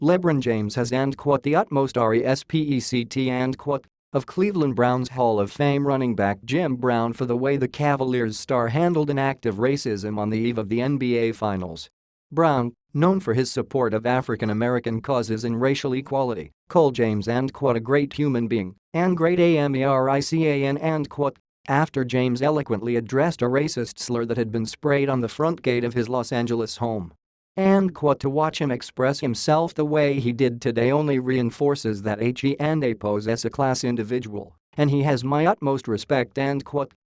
LeBron James has the utmost respect of Cleveland Browns Hall of Fame running back Jim Brown for the way the Cavaliers star handled an act of racism on the eve of the NBA Finals. Brown, known for his support of African American causes and racial equality, called James a great human being and great American after James eloquently addressed a racist slur that had been sprayed on the front gate of his Los Angeles home. To watch him express himself the way he did today only reinforces that he poses a class individual, and he has my utmost respect,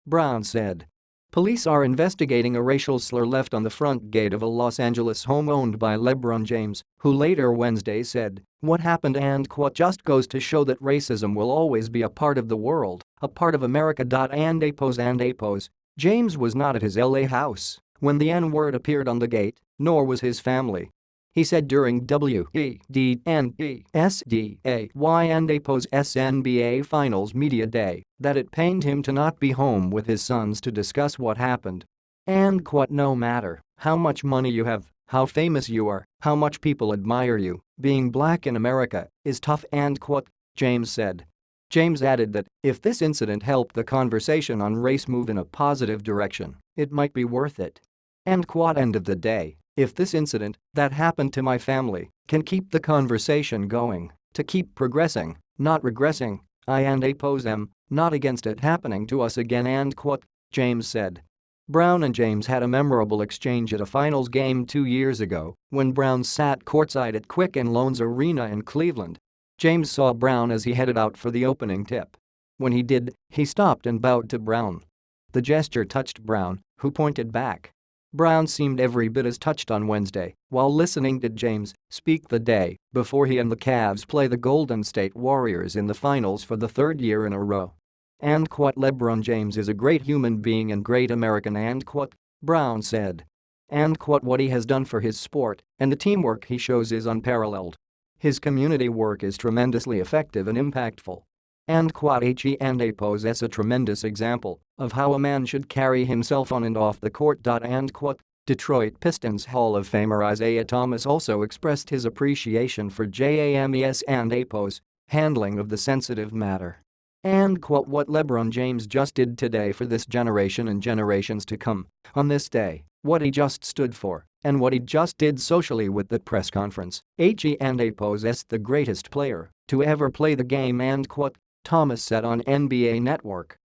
Brown said. Police are investigating a racial slur left on the front gate of a Los Angeles home owned by LeBron James, who later Wednesday said, "What happened just goes to show that racism will always be a part of the world, a part of America." James was not at his LA house when the N-word appeared on the gate, nor was his family. He said during WEDNESDAY's NBA Finals Media Day that it pained him to not be home with his sons to discuss what happened. No matter how much money you have, how famous you are, how much people admire you, being black in America is tough, James said. James added that if this incident helped the conversation on race move in a positive direction, it might be worth it. End of the day, if this incident that happened to my family can keep the conversation going, to keep progressing, not regressing, I am not against it happening to us again, James said. Brown and James had a memorable exchange at a finals game 2 years ago when Brown sat courtside at Quicken Loans Arena in Cleveland. James saw Brown as he headed out for the opening tip. When he did, he stopped and bowed to Brown. The gesture touched Brown, who pointed back. Brown seemed every bit as touched on Wednesday while listening to James speak the day before he and the Cavs play the Golden State Warriors in the finals for the third year in a row. LeBron James is a great human being and great American, Brown said. What he has done for his sport and the teamwork he shows is unparalleled. His community work is tremendously effective and impactful. He poses a tremendous example of how a man should carry himself on and off the court. Detroit Pistons Hall of Famer Isaiah Thomas also expressed his appreciation for James and Apo's handling of the sensitive matter. What LeBron James just did today for this generation and generations to come, on this day, what he just stood for, and what he just did socially with the press conference, he poses the greatest player to ever play the game, Thomas said on NBA Network.